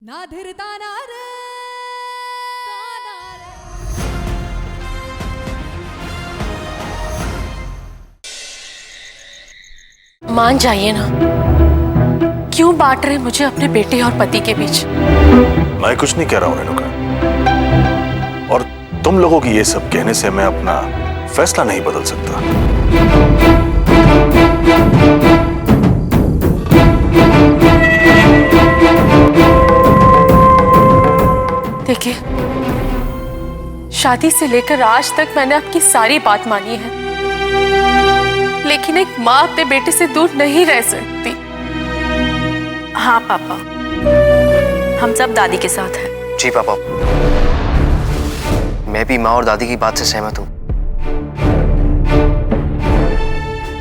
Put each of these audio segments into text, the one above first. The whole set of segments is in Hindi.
ना धीरता ना रे मान जाइए ना, क्यों बांट रहे मुझे अपने बेटे और पति के बीच? मैं कुछ नहीं कह रहा हूं रेणुका, और तुम लोगों की ये सब कहने से मैं अपना फैसला नहीं बदल सकता। देखिए, शादी से लेकर आज तक मैंने आपकी सारी बात मानी है, लेकिन एक माँ अपने बेटे से दूर नहीं रह सकती। हाँ पापा, हम सब दादी के साथ हैं। जी पापा, मैं भी माँ और दादी की बात से सहमत हूँ।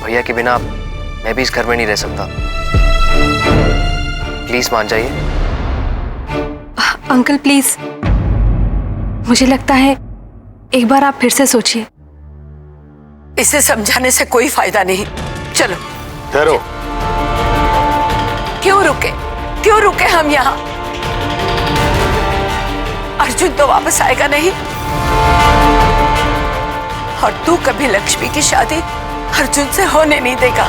भैया के बिना मैं भी इस घर में नहीं रह सकता। प्लीज मान जाइए। अंकल प्लीज, मुझे लगता है एक बार आप फिर से सोचिए। इसे समझाने से कोई फायदा नहीं। चलो ठहरो। क्यों रुके हम यहाँ? अर्जुन तो वापस आएगा नहीं, और तू कभी लक्ष्मी की शादी अर्जुन से होने नहीं देगा।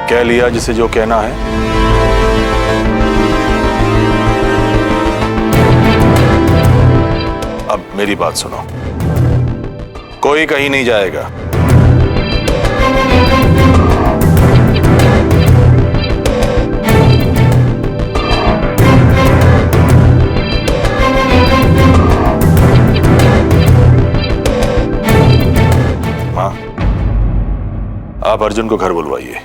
कह लिया जिसे जो कहना है। अब मेरी बात सुनो, कोई कहीं नहीं जाएगा। माँ, आप अर्जुन को घर बुलवाइए।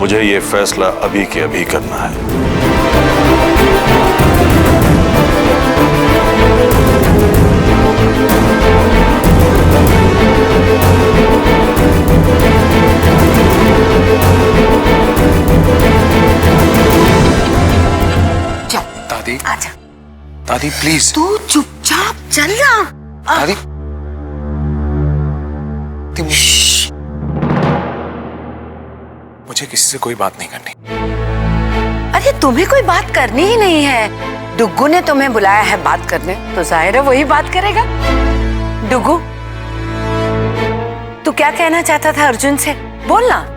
मुझे ये फैसला अभी के अभी करना है। दादी, आजा। दादी प्लीज। तू चुपचाप चल रहा। दादी, तुम मुझे किसी से कोई बात नहीं करनी। अरे तुम्हें कोई बात करनी ही नहीं है। डुग्गू ने तुम्हें बुलाया है बात करने, तो जाहिर है वही बात करेगा। डुग्गू, तू क्या कहना चाहता था अर्जुन से? बोलना।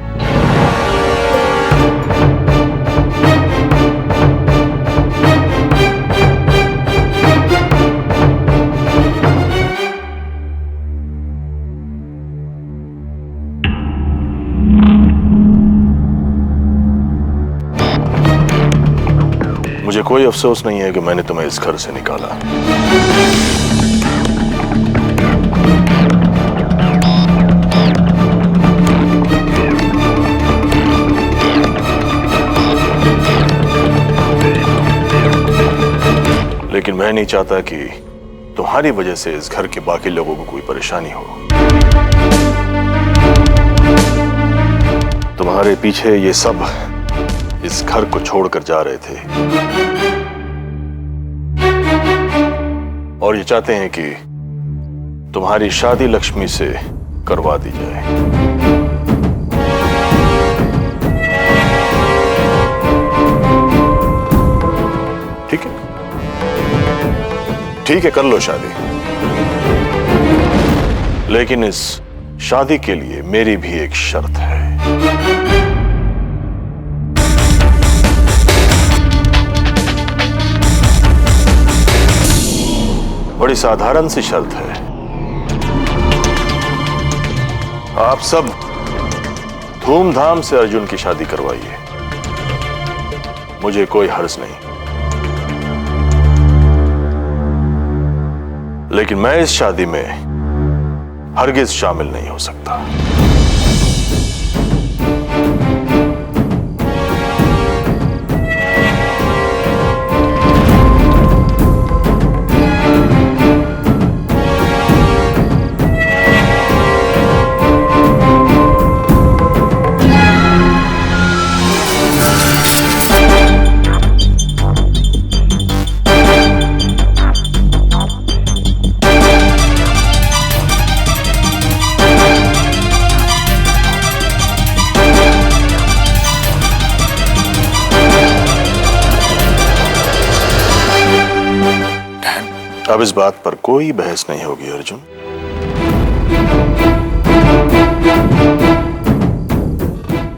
मुझे कोई अफसोस नहीं है कि मैंने तुम्हें इस घर से निकाला। लेकिन मैं नहीं चाहता कि तुम्हारी वजह से इस घर के बाकी लोगों को कोई परेशानी हो। तुम्हारे पीछे ये सब इस घर को छोड़कर जा रहे थे, और ये चाहते हैं कि तुम्हारी शादी लक्ष्मी से करवा दी जाए। ठीक है, ठीक है, कर लो शादी, लेकिन इस शादी के लिए मेरी भी एक शर्त है। बड़ी साधारण सी शर्त है। आप सब धूमधाम से अर्जुन की शादी करवाइए, मुझे कोई हर्ज नहीं, लेकिन मैं इस शादी में हरगिज शामिल नहीं हो सकता। अब इस बात पर कोई बहस नहीं होगी अर्जुन।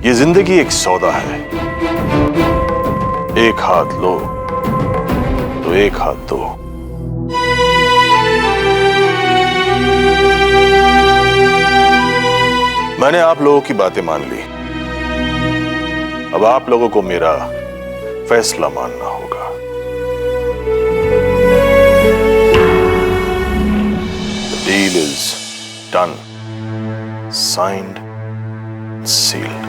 ये जिंदगी एक सौदा है, एक हाथ लो तो एक हाथ दो। मैंने आप लोगों की बातें मान ली, अब आप लोगों को मेरा फैसला मानना होगा। The deal is done, signed, sealed.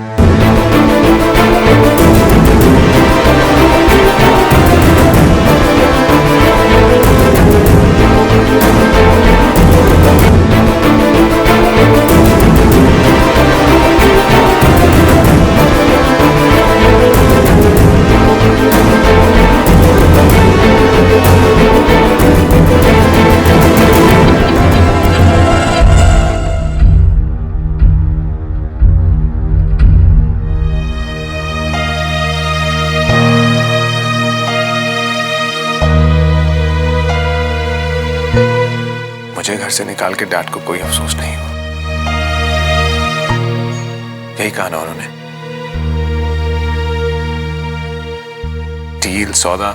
मुझे घर से निकाल के डैड को कोई अफसोस नहीं हुआ। यही कहा ना उन्होंने, डील, सौदा।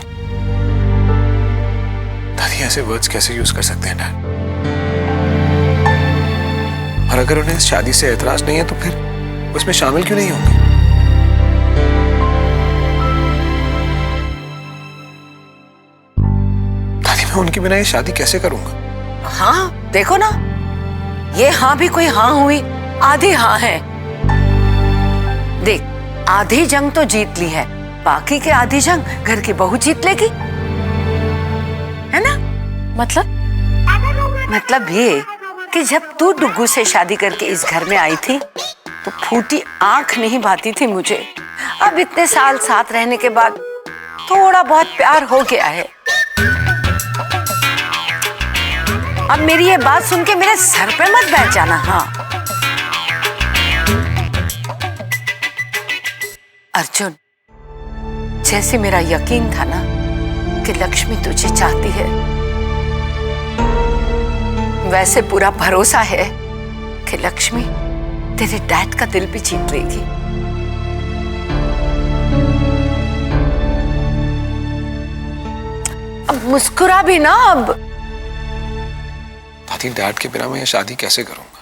दादी ऐसे वर्ड्स कैसे यूज कर सकते हैं डैड? और अगर उन्हें इस शादी से एतराज नहीं है तो फिर उसमें शामिल क्यों नहीं होंगे? दादी मैं उनके बिना ये शादी कैसे करूंगा? हाँ देखो ना, ये हाँ भी कोई हाँ हुई, आधी हाँ है। देख, आधी जंग तो जीत ली है, बाकी के आधी जंग घर की बहू जीत लेगी, है ना? मतलब ये कि जब तू डुग्गू से शादी करके इस घर में आई थी तो फूटी आंख नहीं भाती थी मुझे। अब इतने साल साथ रहने के बाद थोड़ा बहुत प्यार हो गया है। अब मेरी ये बात सुन के मेरे सर पे मत बैठ जाना। हाँ अर्जुन, जैसे मेरा यकीन था ना कि लक्ष्मी तुझे चाहती है, वैसे पूरा भरोसा है कि लक्ष्मी तेरे डैड का दिल भी जीत लेगी। अब मुस्कुरा भी ना। अब दादी डैड के बिना मैं ये शादी कैसे करूंगा?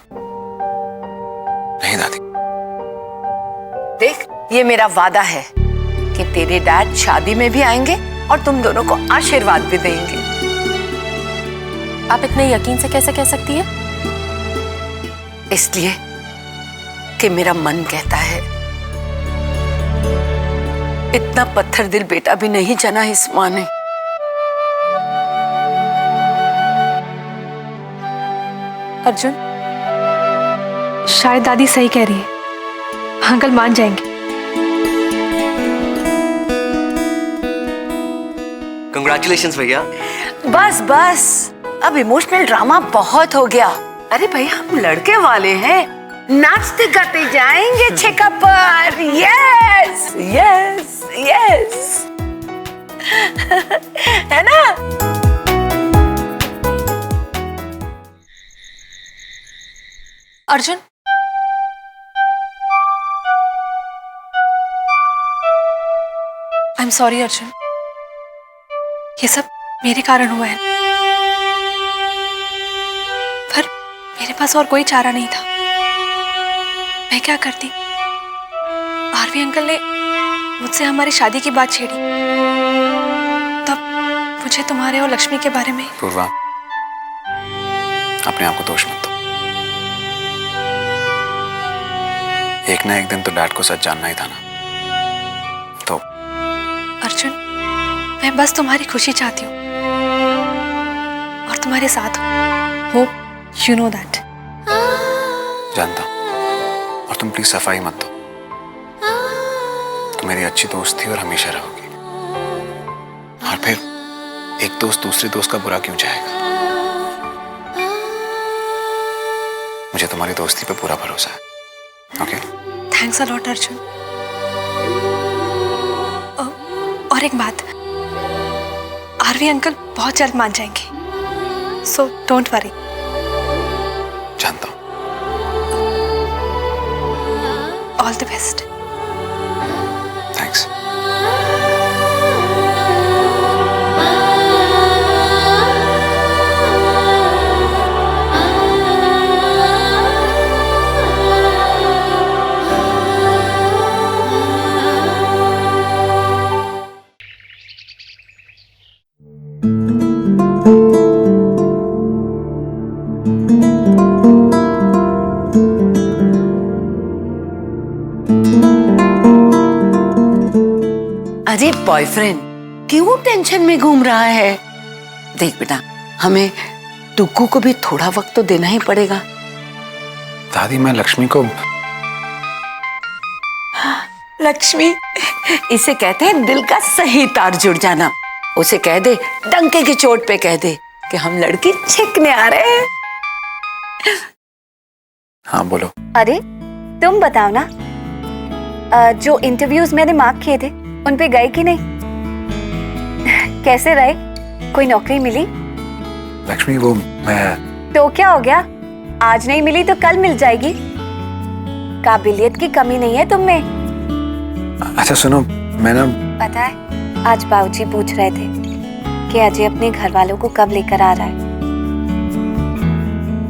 नहीं दादी। देख, ये मेरा वादा है कि तेरे डैड शादी में भी आएंगे और तुम दोनों को आशीर्वाद भी देंगे। आप इतने यकीन से कैसे कह सकती है? इसलिए कि मेरा मन कहता है। इतना पत्थर दिल बेटा भी नहीं जना इस माँ ने। अर्जुन, शायद दादी सही कह रही है, अंकल मान जाएंगे। कंग्रेचुलेशंस भैया। बस बस, अब इमोशनल ड्रामा बहुत हो गया। अरे भाई, हम लड़के वाले हैं, नाचते गाते जाएंगे छेका पर। यस यस यस है ना? Arjun, I am sorry Arjun, ये सब मेरे कारण हुआ है, पर मेरे पास और कोई चारा नहीं था। मैं क्या करती? आरवी अंकल ने मुझसे हमारी शादी की बात छेड़ी, तब मुझे तुम्हारे और लक्ष्मी के बारे में। पूर्वा, अपने आप को दोष मत दो। एक ना एक दिन तो डैड को सच जानना ही था ना। तो अर्जुन, मैं बस तुम्हारी खुशी चाहती हूँ और तुम्हारे साथ हूँ। Hope you know that. जानता हूं, और तुम प्लीज सफाई मत दो। तुम मेरी अच्छी दोस्त थी और हमेशा रहोगी। और फिर एक दोस्त दूसरे दोस्त का बुरा क्यों चाहेगा? मुझे तुम्हारी दोस्ती पे पूरा भरोसा है। Okay? Thanks a lot Arjun. और एक बात, आरवी अंकल बहुत जल्द मान जाएंगे। So don't worry. जानता हूँ। All the best. थैंक्स। अरे बॉयफ्रेंड क्यों टेंशन में घूम रहा है? देख बेटा, हमें टुक्कू को भी थोड़ा वक्त तो देना ही पड़ेगा। दादी मैं लक्ष्मी को। लक्ष्मी, इसे कहते हैं दिल का सही तार जुड़ जाना। उसे कह दे, डंके की चोट पे कह दे कि हम लड़की छिकने आ रहे हैं। हाँ बोलो। अरे तुम बताओ ना, जो इंटरव्यूज मैंने मार्क किए थे उन पे गए कि नहीं? कैसे रहे? कोई नौकरी मिली? लक्ष्मी वो मैं। तो क्या हो गया, आज नहीं मिली तो कल मिल जाएगी। काबिलियत की कमी नहीं है तुम में। अच्छा सुनो, मैं ना। पता है आज बाबूजी पूछ रहे थे कि अजय अपने घर वालों को कब लेकर आ रहा है,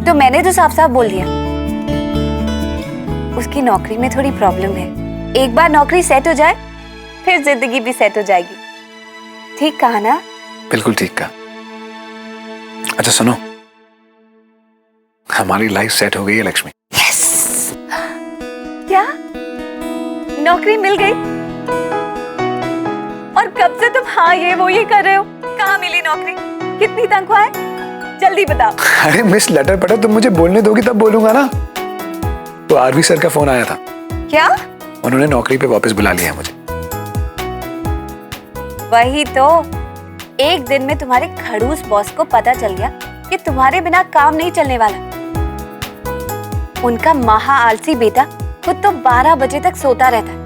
तो मैंने तो साफ साफ बोल दिया उसकी नौकरी में थोड़ी प्रॉब्लम है। एक बार नौकरी सेट हो जाए फिर जिंदगी भी सेट हो जाएगी। ठीक कहा ना? बिल्कुल ठीक कहा। अच्छा सुनो, हमारी लाइफ सेट हो गई है लक्ष्मी। यस। क्या नौकरी मिल गई? और कब से तुम हाँ ये वो ये कर रहे हो? कहाँ मिली नौकरी? कितनी तनख्वाह है? जल्दी बताओ। अरे मिस लटर पटर, तुम मुझे बोलने दोगी तब बोलूंगा ना। तो आरवी सर का फोन आया था। क्या? उन्होंने नौकरी पे वापस बुला लिया है मुझे। वही तो, एक दिन में तुम्हारे खड़ूस बॉस को पता चल गया कि तुम्हारे बिना काम नहीं चलने वाला। उनका महा आलसी बेटा खुद तो 12 बजे तक सोता रहता है।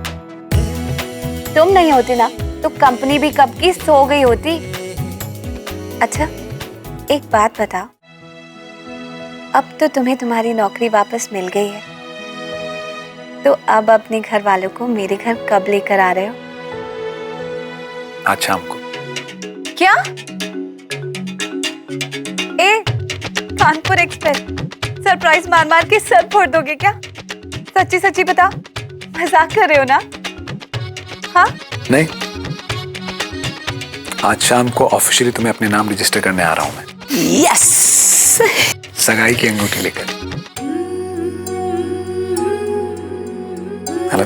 तुम नहीं होते ना तो कंपनी भी कब की सो गई होती। अच्छा एक बात बताओ, अब तो तुम्हें तुम्हारी नौकरी वापस मिल गई है, तो अब अपने घर वालों को मेरे घर कब लेकर आ रहे हो? आज शाम को। क्या? ए, कानपुर एक्सप्रेस सरप्राइज मार मार के सर फोड़ दोगे क्या? सच्ची सच्ची बताओ, मजाक कर रहे हो ना? हाँ? नहीं, आज शाम को ऑफिशियली तुम्हें अपने नाम रजिस्टर करने आ रहा हूं मैं। यस। सगाई की अंगूठी लेकर। हेलो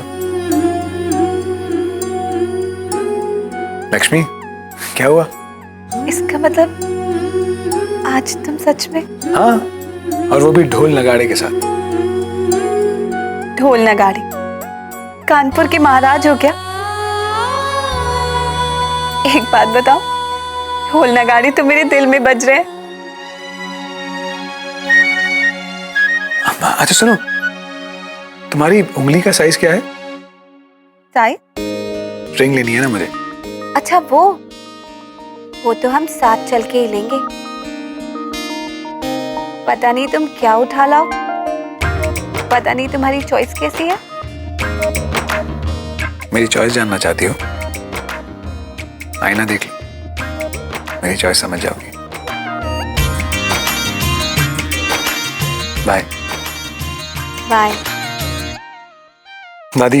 लक्ष्मी, क्या हुआ? इसका मतलब आज तुम सच में? हाँ, और वो भी ढोल नगाड़े के साथ। ढोल नगाड़े? कानपुर के महाराज हो क्या? एक बात बताओ, ढोल नगाड़े तो मेरे दिल में बज रहे हैं। अच्छा सुनो, तुम्हारी उंगली का साइज क्या है? साइज? रिंग लेनी है ना मुझे। अच्छा वो तो हम साथ चल के ही लेंगे। पता नहीं तुम क्या उठा लाओ, पता नहीं तुम्हारी चॉइस कैसी है। मेरी चॉइस जानना चाहती हो? आईना देख लो, मेरी चॉइस समझ जाओगी। बाय। बाय। दादी,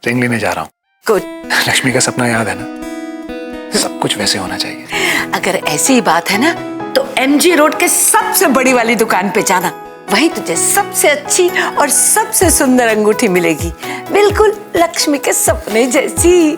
रिंग लेने जा रहा हूँ। गुड। लक्ष्मी का सपना याद है ना? सब कुछ वैसे होना चाहिए। अगर ऐसी ही बात है ना तो MG रोड के सबसे बड़ी वाली दुकान पे जाना, वहीं तुझे सबसे अच्छी और सबसे सुंदर अंगूठी मिलेगी, बिल्कुल लक्ष्मी के सपने जैसी।